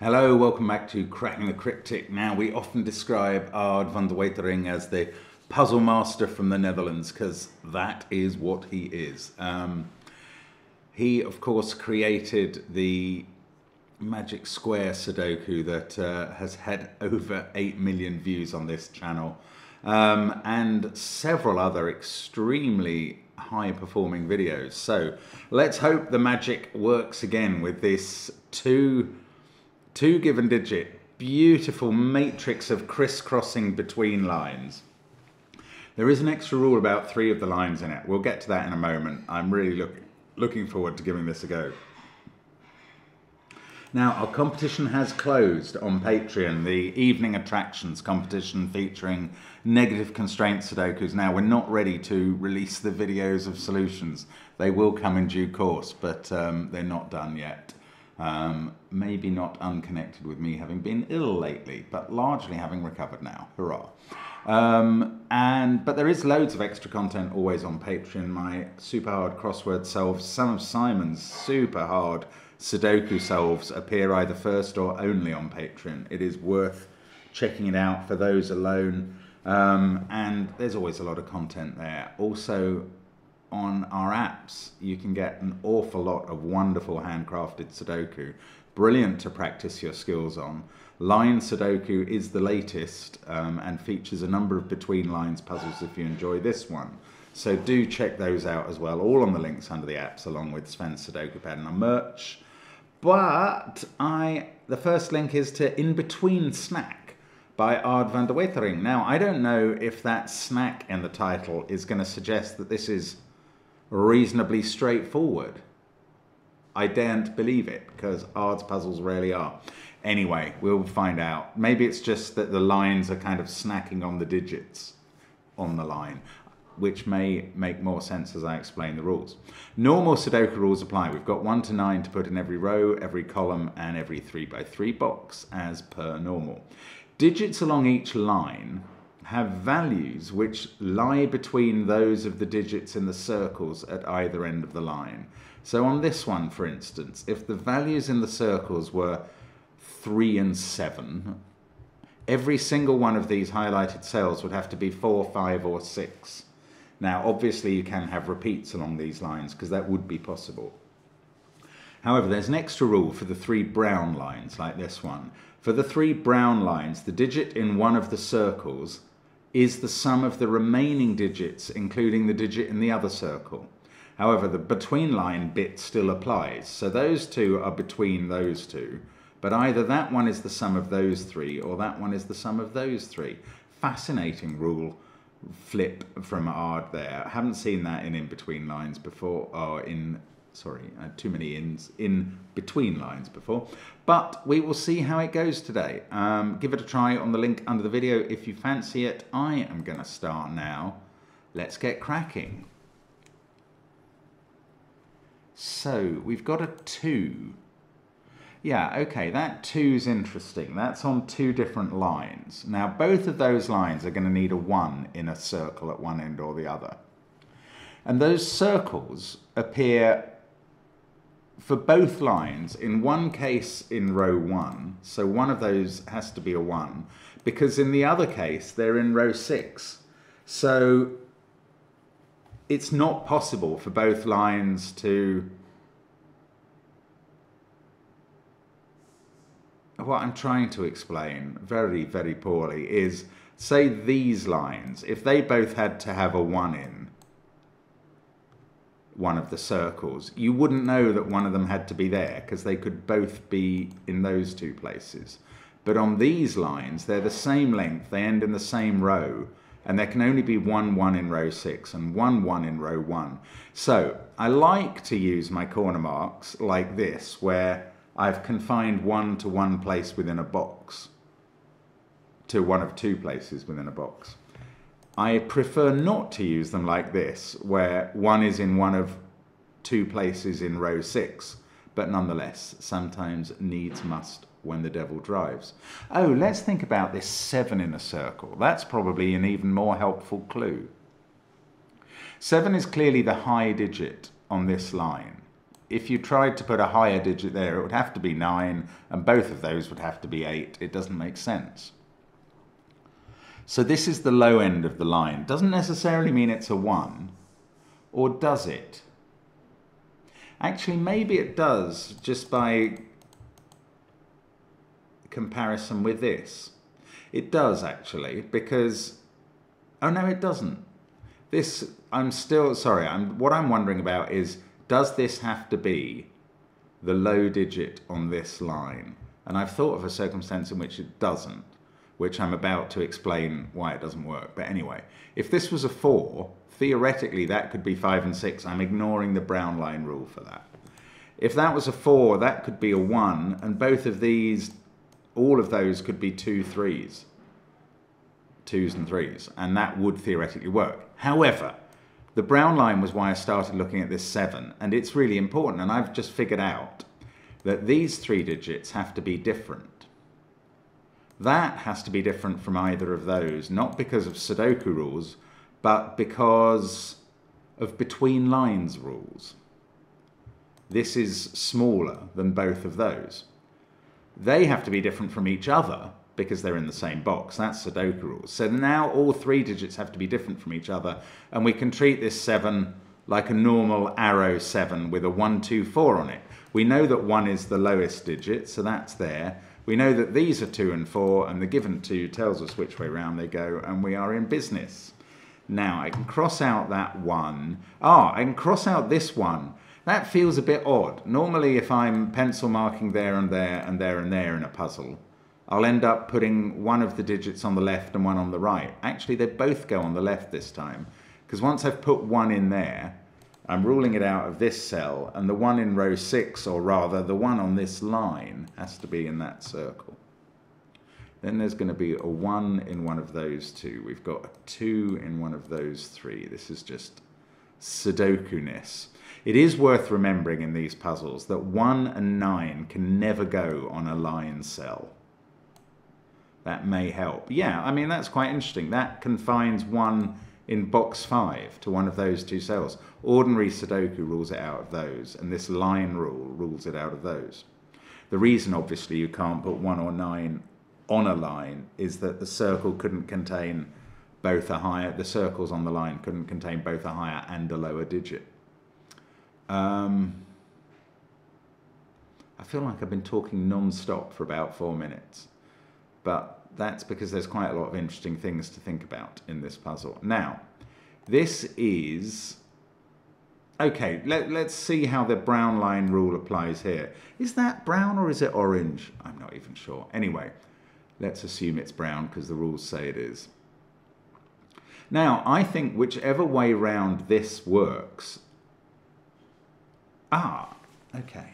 Hello, welcome back to Cracking the Cryptic. Now, we often describe Ard van der Wetering as the puzzle master from the Netherlands, because that is what he is. He, of course, created the Magic Square Sudoku that has had over 8 million views on this channel, and several other extremely high-performing videos. So let's hope the magic works again with this two given digit, beautiful matrix of crisscrossing between lines. There is an extra rule about 3 of the lines in it. We'll get to that in a moment. I'm really looking forward to giving this a go. Now, our competition has closed on Patreon, the evening attractions competition featuring negative constraint Sudokus. Now, we're not ready to release the videos of solutions. They will come in due course, but they're not done yet. Maybe not unconnected with me having been ill lately, but largely having recovered now. Hurrah. But there is loads of extra content always on Patreon. My super hard crossword solves, some of Simon's super hard Sudoku solves appear either first or only on Patreon. It is worth checking it out for those alone. And there's always a lot of content there. Also, on our apps, you can get an awful lot of wonderful handcrafted Sudoku. Brilliant to practice your skills on. Line Sudoku is the latest and features a number of between lines puzzles if you enjoy this one. So do check those out as well, all on the links under the apps, along with Sven's SUDOKU PAD and our merch. But the first link is to In Between Snack by Ard van der Wetering. Now, I don't know if that snack in the title is going to suggest that this is reasonably straightforward. I daren't believe it, because Ard's puzzles rarely are. Anyway, we'll find out. Maybe it's just that the lines are kind of snacking on the digits on the line, which may make more sense as I explain the rules. Normal Sudoku rules apply. We've got 1 to 9 to put in every row, every column, and every 3x3 box, as per normal. Digits along each line have values which lie between those of the digits in the circles at either end of the line. So on this one, for instance, if the values in the circles were 3 and 7, every single one of these highlighted cells would have to be 4, 5, or 6. Now, obviously, you can have repeats along these lines, because that would be possible. However, there's an extra rule for the 3 brown lines, like this one. For the 3 brown lines, the digit in one of the circles is the sum of the remaining digits, including the digit in the other circle. However, the between line bit still applies. So those two are between those two, but either that one is the sum of those 3 or that one is the sum of those 3. Fascinating rule flip from Ard there. I haven't seen that in between lines before, or too many in between lines before, but we will see how it goes today. Give it a try on the link under the video if you fancy it. I am going to start now. Let's get cracking. So we've got a 2. Yeah, okay, that 2's interesting. That's on 2 different lines. Now, both of those lines are going to need a 1 in a circle at one end or the other. And those circles appear for both lines, in one case in row 1, so one of those has to be a 1, because in the other case they're in row 6. So it's not possible for both lines to... What I'm trying to explain very, very poorly is, say these lines, if they both had to have a 1 in one of the circles, you wouldn't know that one of them had to be there, because they could both be in those 2 places. But on these lines, they're the same length, they end in the same row, and there can only be 1 1 in row 6 and 1 1 in row 1. So I like to use my corner marks like this, where I've confined 1 to one place within a box, to one of 2 places within a box. I prefer not to use them like this, where 1 is in one of 2 places in row 6, but nonetheless, sometimes needs must when the devil drives. Oh, let's think about this 7 in a circle. That's probably an even more helpful clue. 7 is clearly the high digit on this line. if you tried to put a higher digit there, it would have to be 9, and both of those would have to be 8. It doesn't make sense. So this is the low end of the line. Doesn't necessarily mean it's a 1, or does it? Actually, maybe it does, just by comparison with this. It does, actually, because... Oh, no, it doesn't. This, I'm still... Sorry, what I'm wondering about is, does this have to be the low digit on this line? And I've thought of a circumstance in which it doesn't, which I'm about to explain why it doesn't work. But anyway, if this was a 4, theoretically that could be 5 and 6. I'm ignoring the brown line rule for that. If that was a 4, that could be a 1, and both of these, all of those could be 2 3s. 2s and 3s, and that would theoretically work. However, the brown line was why I started looking at this 7, and it's really important, and I've just figured out that these 3 digits have to be different. That has to be different from either of those, not because of Sudoku rules, but because of between lines rules. This is smaller than both of those. They have to be different from each other because they're in the same box. That's Sudoku rules. So now all 3 digits have to be different from each other, and we can treat this 7 like a normal arrow 7 with a 1, 2, 4 on it. We know that 1 is the lowest digit, so that's there. We know that these are 2 and 4, and the given 2 tells us which way round they go, and we are in business. Now, I can cross out that 1. I can cross out this 1. That feels a bit odd. Normally, if I'm pencil marking there and there and there and there in a puzzle, I'll end up putting one of the digits on the left and one on the right. Actually, they both go on the left this time, because once I've put 1 in there, I'm ruling it out of this cell, and the 1 in row 6, or rather the 1 on this line, has to be in that circle. Then there's going to be a 1 in one of those 2. We've got a 2 in one of those 3. This is just Sudoku-ness. It is worth remembering in these puzzles that 1 and 9 can never go on a line cell. That may help. Yeah, I mean, that's quite interesting. That confines 1 in box 5 to one of those 2 cells. Ordinary Sudoku rules it out of those, and this line rule rules it out of those. The reason, obviously, you can't put 1 or 9 on a line is that the circle couldn't contain both a higher, the circles on the line couldn't contain both a higher and a lower digit. I feel like I've been talking non-stop for about 4 minutes, but that's because there's quite a lot of interesting things to think about in this puzzle. Now, this is... Okay, let's see how the brown line rule applies here. Is that brown or is it orange? I'm not even sure. Anyway, let's assume it's brown because the rules say it is. Now, I think whichever way round this works... okay.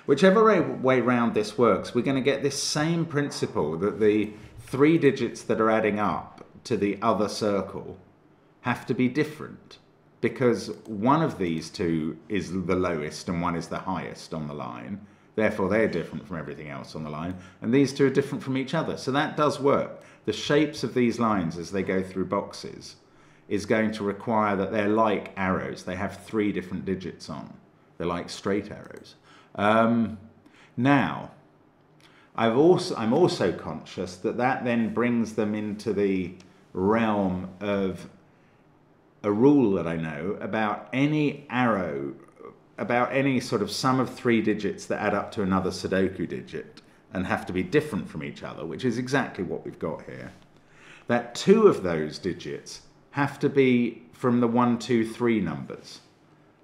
Whichever way round this works, we're going to get this same principle that the 3 digits that are adding up to the other circle have to be different, because one of these 2 is the lowest and one is the highest on the line. Therefore, they're different from everything else on the line, and these 2 are different from each other. So that does work. The shapes of these lines as they go through boxes is going to require that they're like arrows. They have 3 different digits on. They're like straight arrows. Now, I'm also conscious that that then brings them into the realm of a rule that I know about any arrow, about any sort of sum of 3 digits that add up to another Sudoku digit and have to be different from each other, which is exactly what we've got here. That 2 of those digits have to be from the 1, 2, 3 numbers,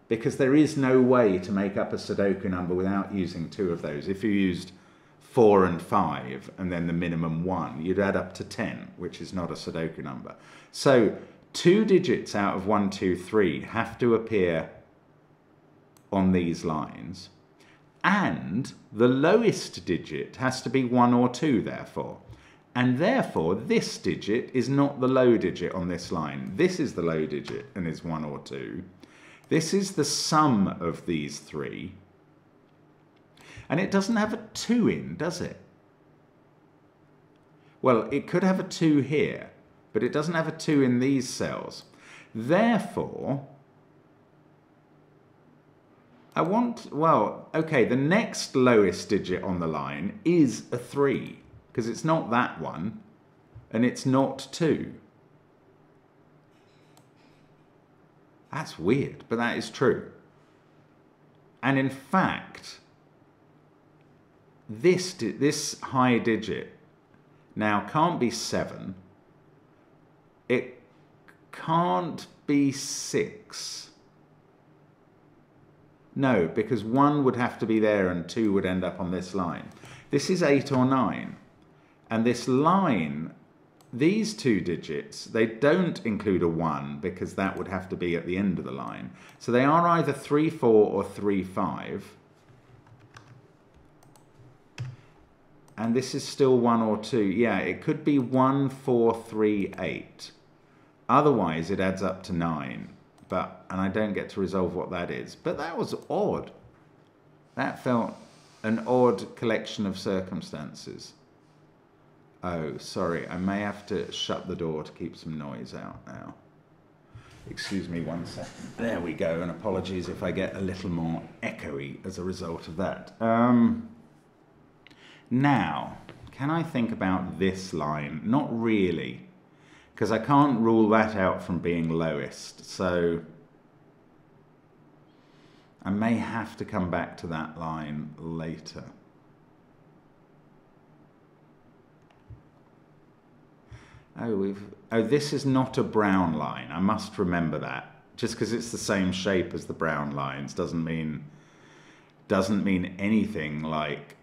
because there is no way to make up a Sudoku number without using 2 of those. If you used 4 and 5 and then the minimum 1, you'd add up to 10, which is not a Sudoku number. So 2 digits out of 1, 2, 3 have to appear on these lines, and the lowest digit has to be 1 or 2, therefore. And therefore, this digit is not the low digit on this line. This is the low digit and is 1 or 2. This is the sum of these 3. And it doesn't have a 2 in, does it? Well, it could have a 2 here, but it doesn't have a 2 in these cells. Therefore, I want, well, okay, the next lowest digit on the line is a 3, because it's not that one, and it's not 2. That's weird, but that is true. And in fact, this high digit now can't be 7. It can't be 6. No, because 1 would have to be there and 2 would end up on this line. This is 8 or 9. And this line, these 2 digits, they don't include a 1 because that would have to be at the end of the line. So they are either 3, 4 or 3, 5. And this is still 1 or 2. Yeah, it could be 1, 4, 3, 8. Otherwise, it adds up to 9. And I don't get to resolve what that is. But that was odd. That felt an odd collection of circumstances. Oh, sorry. I may have to shut the door to keep some noise out now. Excuse me 1 second. There we go. And apologies if I get a little more echoey as a result of that. Now, can I think about this line? Not really. Because I can't rule that out from being lowest. So I may have to come back to that line later. Oh, this is not a brown line. I must remember that. Just because it's the same shape as the brown lines doesn't mean anything like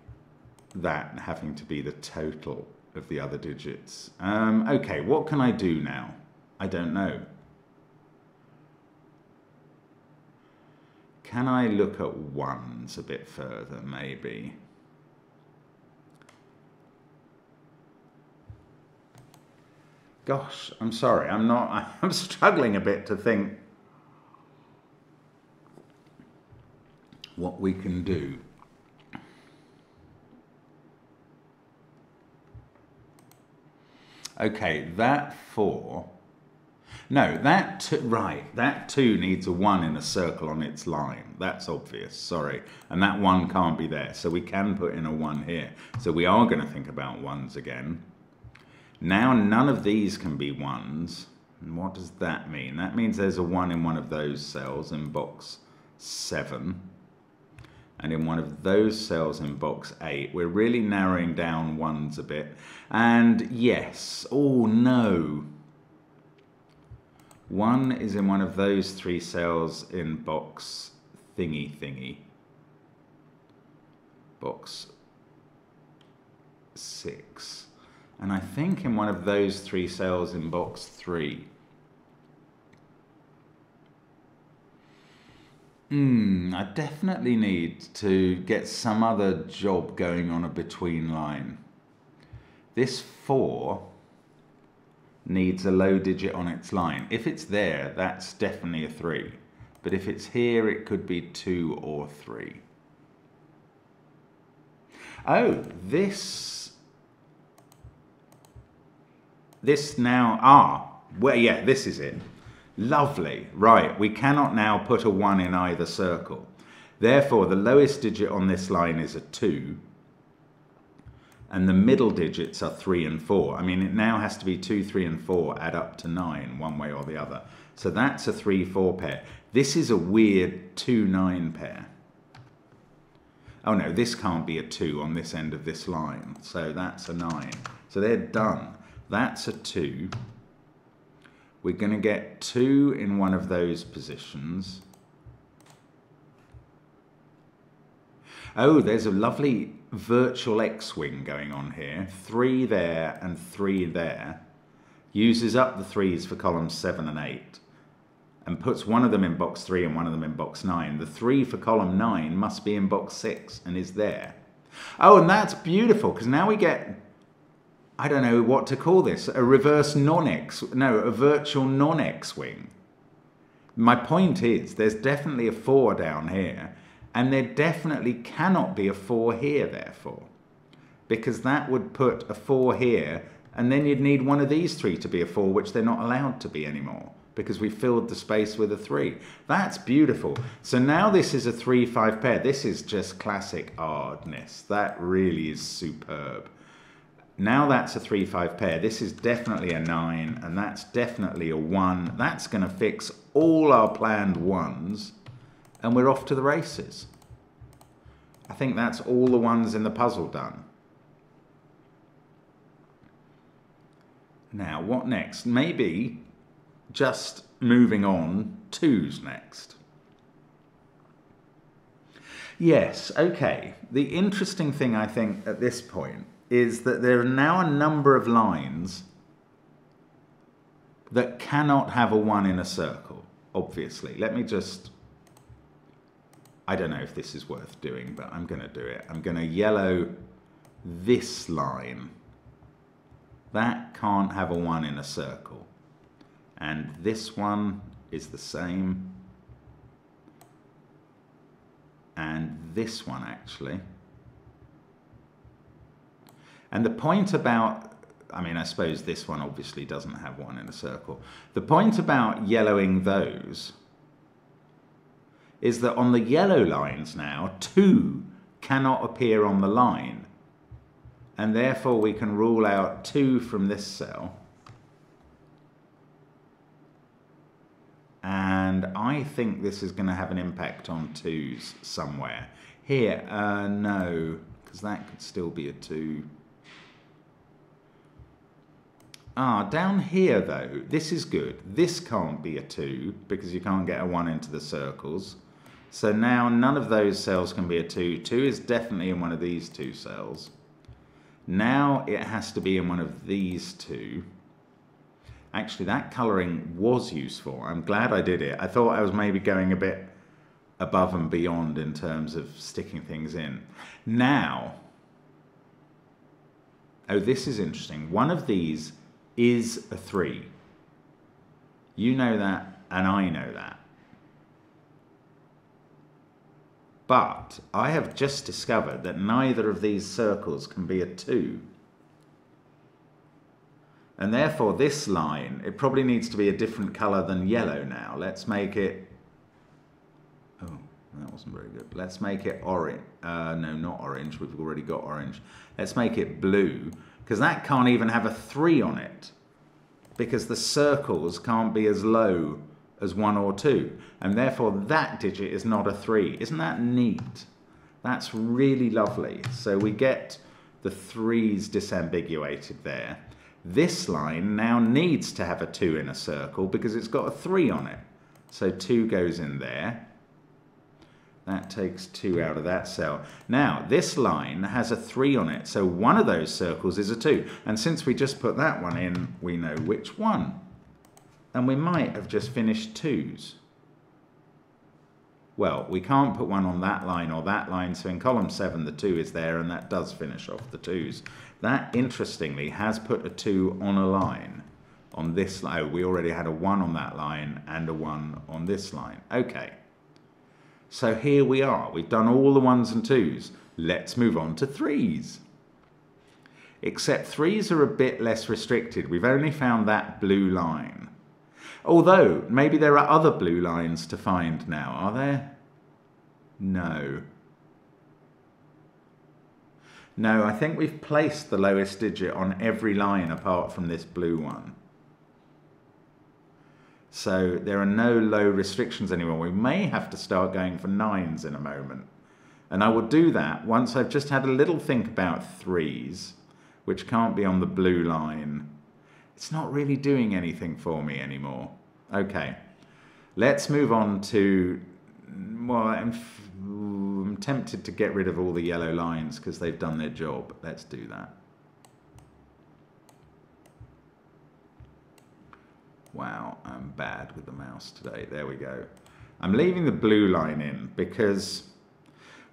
that having to be the total of the other digits. Okay, what can I do now? I don't know. Can I look at ones a bit further, maybe? Gosh, I'm sorry, I'm struggling a bit to think what we can do. Okay, that 4. No, that 2 needs a 1 in a circle on its line. That's obvious, sorry. And that 1 can't be there, so we can put in a 1 here. So we are going to think about 1s again. Now none of these can be 1s. And what does that mean? That means there's a 1 in one of those cells in box 7. And in one of those cells in box 8. We're really narrowing down 1s a bit. And yes, oh no. 1 is in one of those 3 cells in box thingy. Box 6. And I think in one of those 3 cells in box 3. I definitely need to get some other job going on a between line. This 4 needs a low digit on its line. If it's there, that's definitely a 3. But if it's here, it could be 2 or 3. Oh, this now, well, yeah, this is it. Lovely. Right, we cannot now put a 1 in either circle. Therefore, the lowest digit on this line is a 2. And the middle digits are 3 and 4. I mean, it now has to be 2, 3, and 4 add up to 9, one way or the other. So that's a 3, 4 pair. This is a weird 2, 9 pair. Oh no, this can't be a 2 on this end of this line. So that's a 9. So they're done. That's a 2. We're going to get 2 in one of those positions. Oh, there's a lovely virtual X-wing going on here. 3 there and 3 there. Uses up the 3s for columns 7 and 8. And puts one of them in box 3 and one of them in box 9. The 3 for column 9 must be in box 6 and is there. Oh, and that's beautiful, because now we get, I don't know what to call this, a reverse a virtual non-X-wing. My point is, there's definitely a 4 down here, and there definitely cannot be a 4 here, therefore. Because that would put a 4 here, and then you'd need one of these 3 to be a 4, which they're not allowed to be anymore. because we filled the space with a 3. That's beautiful. So now this is a 3-5 pair. This is just classic hardness. That really is superb. Now that's a 3-5 pair. This is definitely a 9, and that's definitely a 1. That's going to fix all our planned 1s, and we're off to the races. I think that's all the 1s in the puzzle done. Now, what next? Maybe just moving on, 2s next. Yes, okay. The interesting thing, I think, at this point is that there are now a number of lines that cannot have a 1 in a circle, obviously. Let me just... I don't know if this is worth doing, but I'm going to do it. I'm going to yellow this line. That can't have a 1 in a circle. And this one is the same. And this one, actually. And the point about, I mean, I suppose this one obviously doesn't have 1 in a circle. The point about yellowing those is that on the yellow lines now, 2 cannot appear on the line. And therefore we can rule out 2 from this cell. And I think this is going to have an impact on 2s somewhere. Here, no, because that could still be a 2. Down here though, this is good. This can't be a 2 because you can't get a 1 into the circles. So now none of those cells can be a 2. 2 is definitely in one of these 2 cells. Now it has to be in one of these 2. Actually, that colouring was useful. I'm glad I did it. I thought I was maybe going a bit above and beyond in terms of sticking things in. Now, oh, this is interesting. One of these is a 3. You know that, and I know that. But I have just discovered that neither of these circles can be a 2. And therefore this line, it probably needs to be a different colour than yellow now. Let's make it... Oh, that wasn't very good. Let's make it orange. No, not orange. We've already got orange. Let's make it blue, because that can't even have a 3 on it. Because the circles can't be as low as 1 or 2, and therefore that digit is not a 3. Isn't that neat? That's really lovely. So we get the 3's disambiguated there. This line now needs to have a 2 in a circle because it's got a 3 on it. So 2 goes in there. That takes 2 out of that cell. Now, this line has a 3 on it, so one of those circles is a 2. And since we just put that one in, we know which one. And we might have just finished 2's. Well, we can't put one on that line or that line, so in column 7 the 2 is there, and that does finish off the 2's. That, interestingly, has put a 2 on a line. On this line, oh, we already had a 1 on that line and a 1 on this line. Okay. So here we are. We've done all the 1's and 2's. Let's move on to 3's. Except 3's are a bit less restricted. We've only found that blue line. Although, maybe there are other blue lines to find now, are there? No. No, I think we've placed the lowest digit on every line apart from this blue one. So there are no low restrictions anymore. We may have to start going for 9's in a moment. And I will do that once I've just had a little think about 3's, which can't be on the blue line. It's not really doing anything for me anymore. Okay, let's move on to, well, I'm tempted to get rid of all the yellow lines because they've done their job. Let's do that. Wow, I'm bad with the mouse today. There we go. I'm leaving the blue line in because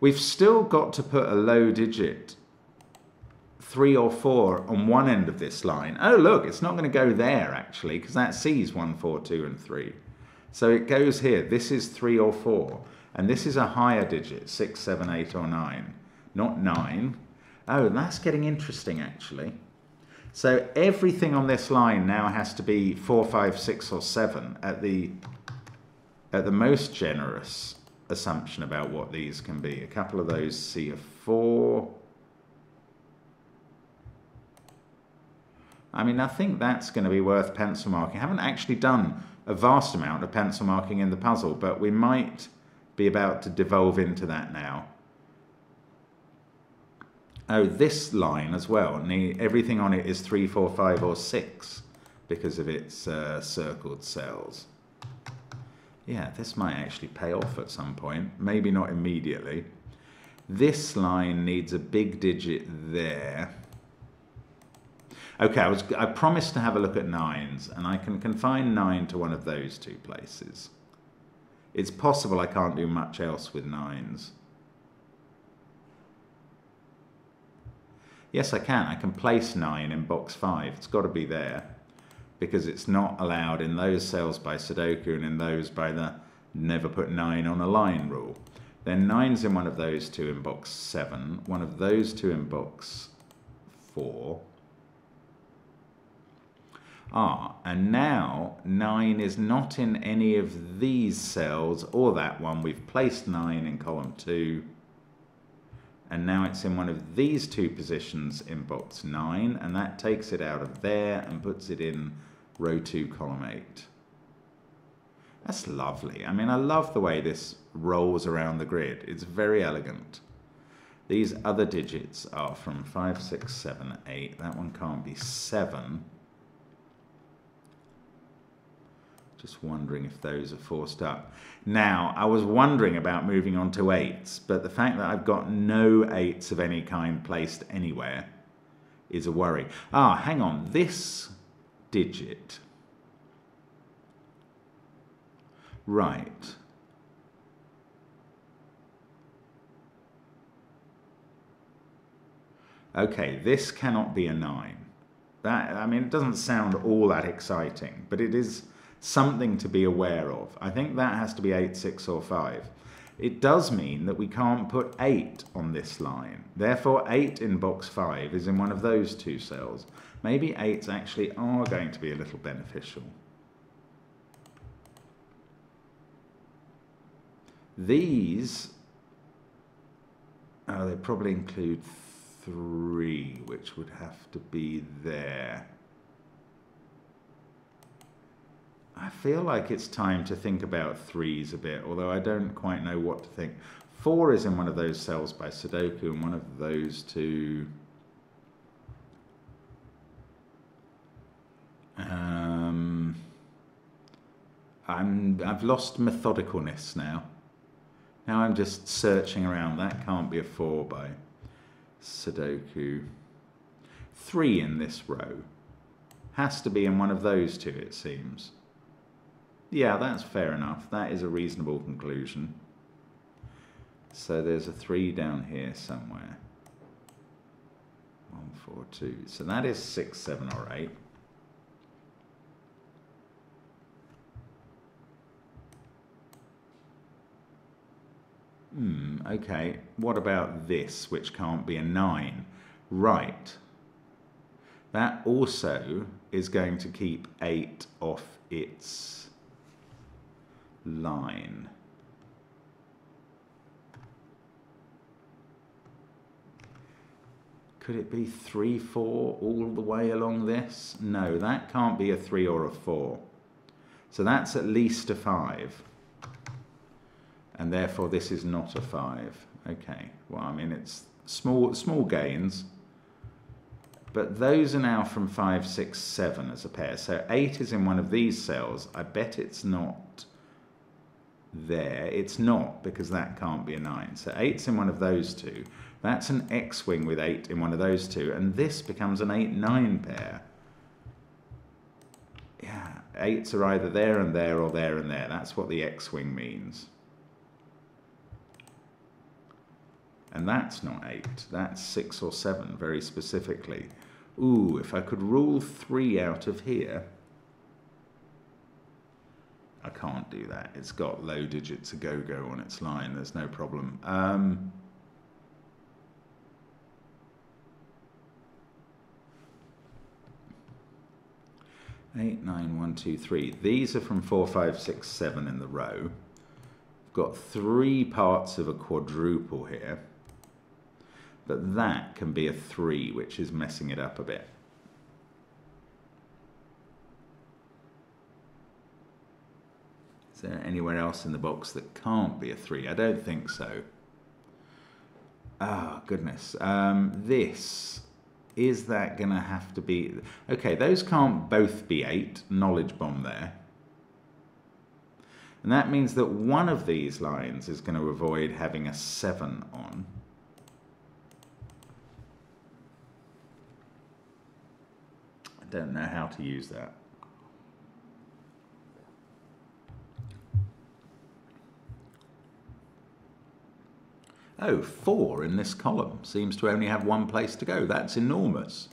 we've still got to put a low digit 3 or 4 on one end of this line. Oh, look, it's not going to go there, actually, because that C's 1, 4, 2, and 3. So it goes here. This is 3 or 4. And this is a higher digit, 6, 7, 8, or 9. Not 9. Oh, that's getting interesting, actually. So everything on this line now has to be 4, 5, 6, or 7 at the most generous assumption about what these can be. A couple of those see a 4. I mean, I think that's going to be worth pencil marking. I haven't actually done a vast amount of pencil marking in the puzzle, but we might be about to devolve into that now. Oh, this line as well, everything on it is 3, 4, 5, or 6 because of its circled cells. Yeah, this might actually pay off at some point, maybe not immediately. This line needs a big digit there. Okay, I promised to have a look at 9s, and I can confine 9 to one of those 2 places. It's possible I can't do much else with 9s. Yes, I can. I can place 9 in box 5. It's got to be there, because it's not allowed in those cells by Sudoku and in those by the never put 9 on a line rule. Then 9's in one of those 2 in box 7, one of those 2 in box 4. And now 9 is not in any of these cells or that one. We've placed 9 in column 2. And now it's in one of these 2 positions in box 9. And that takes it out of there and puts it in row 2, column 8. That's lovely. I mean, I love the way this rolls around the grid. It's very elegant. These other digits are from 5, 6, 7, 8. That one can't be 7. Just wondering if those are forced up. Now, I was wondering about moving on to 8s, but the fact that I've got no 8s of any kind placed anywhere is a worry. Hang on. This digit. Right. Okay, this cannot be a 9. I mean, it doesn't sound all that exciting, but it is something to be aware of. I think that has to be 8, 6, or 5. It does mean that we can't put 8 on this line. Therefore, 8 in box 5 is in one of those 2 cells. Maybe 8s actually are going to be a little beneficial. These, they probably include 3, which would have to be there. I feel like it's time to think about 3s a bit, although I don't quite know what to think. 4 is in one of those cells by Sudoku, and one of those 2... I've lost methodicalness now. Now I'm just searching around. That can't be a 4 by Sudoku. 3 in this row. Has to be in one of those 2, it seems. Yeah, that's fair enough. That is a reasonable conclusion. So there's a 3 down here somewhere. 1, 4, 2. So that is 6, 7, or 8. Okay. What about this, which can't be a 9? Right. That also is going to keep 8 off its line. Could it be 3, 4 all the way along this? No, that can't be a 3 or a 4. So that's at least a 5. And therefore this is not a 5. Okay, well, I mean, it's small gains. But those are now from 5, 6, 7 as a pair. So 8 is in one of these cells. I bet it's not there. It's not, because that can't be a 9. So 8's in one of those 2. That's an X-wing with 8 in one of those 2. And this becomes an 8, 9 pair. Yeah, 8's are either there and there or there and there. That's what the X-wing means. And that's not 8. That's 6 or 7, very specifically. Ooh, if I could rule 3 out of here. I can't do that. It's got low digits a go-go on its line. There's no problem. 8, 9, 1, 2, 3. These are from 4, 5, 6, 7 in the row. We've got 3 parts of a quadruple here. But that can be a 3, which is messing it up a bit. Is there anywhere else in the box that can't be a 3? I don't think so. Oh, goodness. Is that going to have to be... Okay, those can't both be 8. Knowledge bomb there. And that means that one of these lines is going to avoid having a 7 on. I don't know how to use that. Oh, 4 in this column seems to only have one place to go. That's enormous.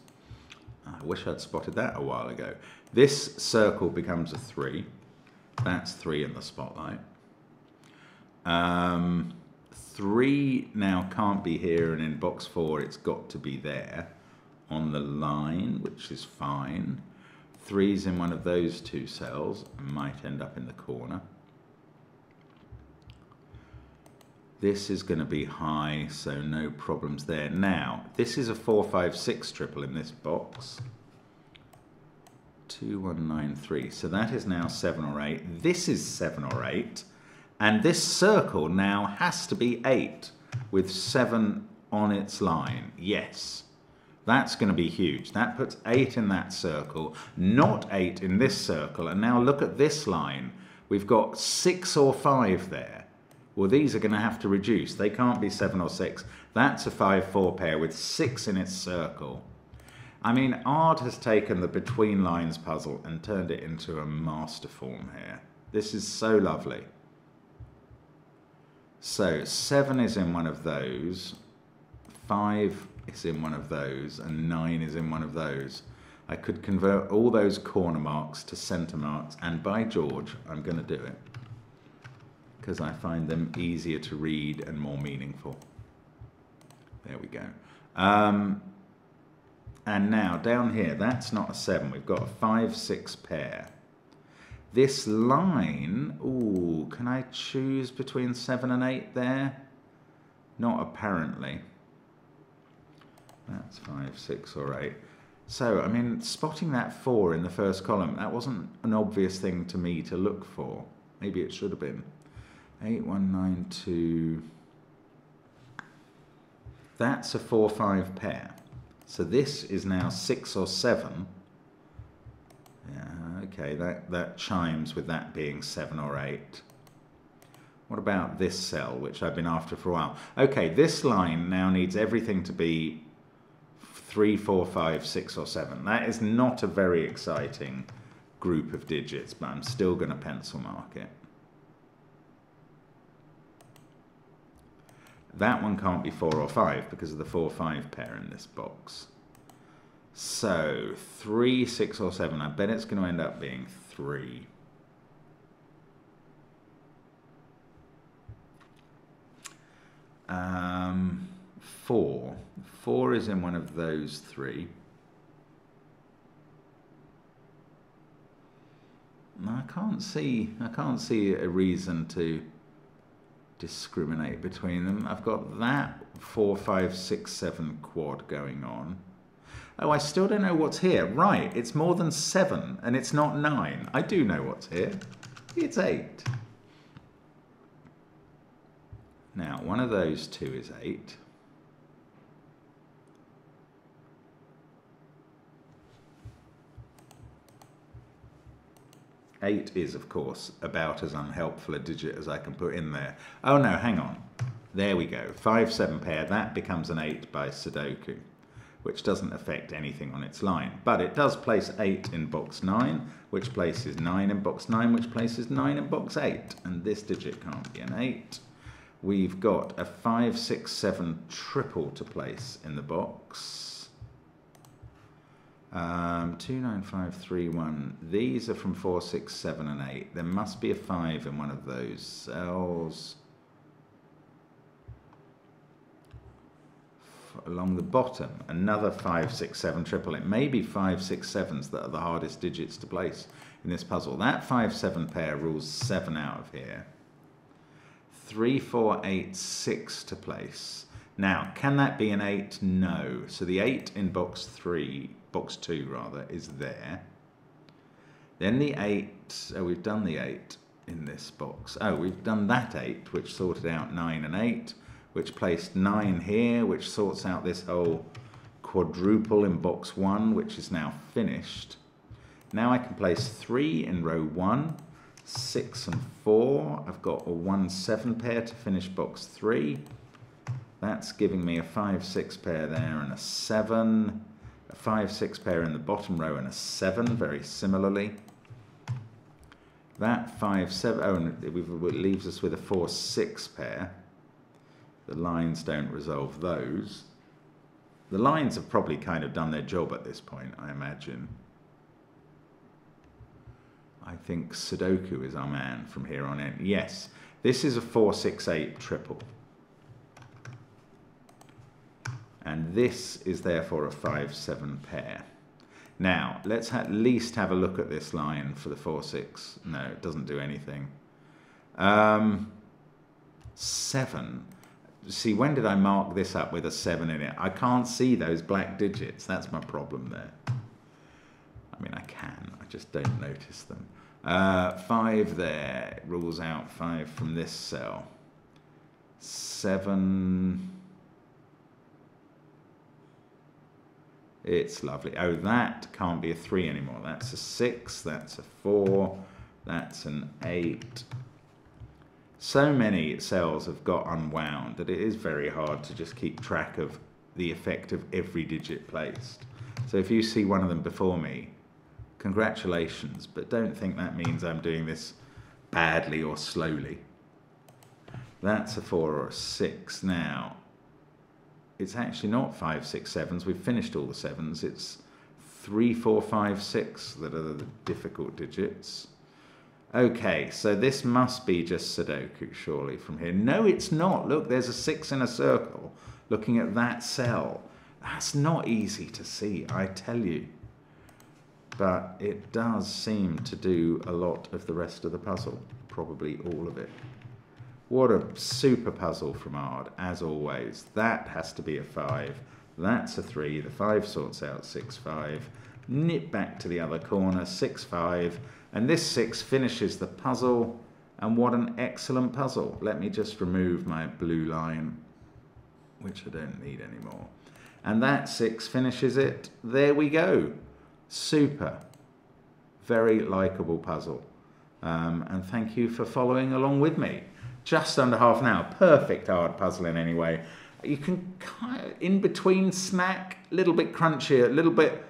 I wish I'd spotted that a while ago. This circle becomes a 3. That's 3 in the spotlight. 3 now can't be here, and in box 4 it's got to be there on the line, which is fine. 3's in one of those 2 cells, might end up in the corner. This is going to be high, so no problems there. Now, this is a 4, 5, 6 triple in this box. 2, 1, 9, 3. So that is now 7 or 8. This is 7 or 8. And this circle now has to be 8 with 7 on its line. Yes. That's going to be huge. That puts 8 in that circle, not 8 in this circle. And now look at this line. We've got 6 or 5 there. Well, these are going to have to reduce. They can't be 7 or 6. That's a 5-4 pair with 6 in its circle. I mean, art has taken the between lines puzzle and turned it into a master form here. This is so lovely. So 7 is in one of those, 5 is in one of those, and 9 is in one of those. I could convert all those corner marks to center marks, and by George, I'm going to do it, because I find them easier to read and more meaningful. There we go. And now down here, that's not a 7. We've got a 5, 6 pair. This line, ooh, can I choose between 7 and 8 there? Not apparently. That's 5, 6 or 8. So, I mean, spotting that 4 in the first column, that wasn't an obvious thing to me to look for. Maybe it should have been. 8, 1, 9, 2. That's a 4, 5 pair. So this is now 6 or 7. Yeah, okay, that chimes with that being 7 or 8. What about this cell, which I've been after for a while? Okay, this line now needs everything to be 3, 4, 5, 6 or 7. That is not a very exciting group of digits, but I'm still going to pencil mark it. That one can't be 4 or 5 because of the 4, 5 pair in this box. So 3, 6 or 7. I bet it's going to end up being 3. Four. 4 is in one of those 3. I can't see a reason to discriminate between them. I've got that 4, 5, 6, 7 quad going on. Oh, I still don't know what's here. Right, it's more than 7 and it's not 9. I do know what's here. It's 8. Now, one of those 2 is 8. Eight is, of course, about as unhelpful a digit as I can put in there. Oh no, hang on. There we go. 5, 7 pair. That becomes an 8 by Sudoku, which doesn't affect anything on its line. But it does place 8 in box 9, which places 9 in box 9, which places 9 in box 8. And this digit can't be an 8. We've got a 5, 6, 7 triple to place in the box. 2, 9, 5, 3, 1. These are from 4, 6, 7 and 8. There must be a 5 in one of those cells. along the bottom, another 5, 6, 7 triple. It may be 5, 6, 7s that are the hardest digits to place in this puzzle. That 5, 7 pair rules 7 out of here. 3, 4, 8, 6 to place. Now, can that be an 8? No. So the 8 in box 2 rather, is there. Then the 8, oh, we've done the 8 in this box. Oh, we've done that 8, which sorted out 9 and 8, which placed 9 here, which sorts out this whole quadruple in box 1, which is now finished. Now I can place 3 in row 1, 6 and 4. I've got a 1, 7 pair to finish box 3. That's giving me a 5, 6 pair there and a 7. A 5, 6 pair in the bottom row and a 7, very similarly. That 5, 7, oh, and it leaves us with a 4, 6 pair. The lines don't resolve those. The lines have probably kind of done their job at this point, I imagine. I think Sudoku is our man from here on in. Yes, this is a 4, 6, 8 triple. And this is therefore a 5, 7 pair. Now, let's at least have a look at this line for the 4, 6. No, it doesn't do anything. 7. See, when did I mark this up with a 7 in it? I can't see those black digits. That's my problem there. I mean, I can. I just don't notice them. 5 there. It rules out 5 from this cell. 7... It's lovely. Oh, that can't be a 3 anymore. That's a 6, that's a 4, that's an 8. So many cells have got unwound that it is very hard to just keep track of the effect of every digit placed. So if you see one of them before me, congratulations, but don't think that means I'm doing this badly or slowly. That's a 4 or a 6 now. It's actually not 5, 6, 7s. We've finished all the 7s. It's 3, 4, 5, 6 that are the difficult digits. Okay, so this must be just Sudoku, surely, from here. No, it's not. Look, there's a 6 in a circle looking at that cell. That's not easy to see, I tell you. But it does seem to do a lot of the rest of the puzzle, probably all of it. What a super puzzle from Ard, as always. That has to be a 5. That's a 3. The 5 sorts out 6, 5. Nip back to the other corner, 6, 5. And this 6 finishes the puzzle. And what an excellent puzzle. Let me just remove my blue line, which I don't need anymore. And that 6 finishes it. There we go. Super. Very likeable puzzle. And thank you for following along with me. Just under half an hour. Perfect hard puzzling anyway. You can kind of, in between snack, a little bit crunchier, a little bit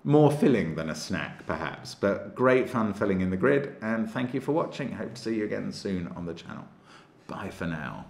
more filling than a snack perhaps, but great fun filling in the grid. And thank you for watching. Hope to see you again soon on the channel. Bye for now.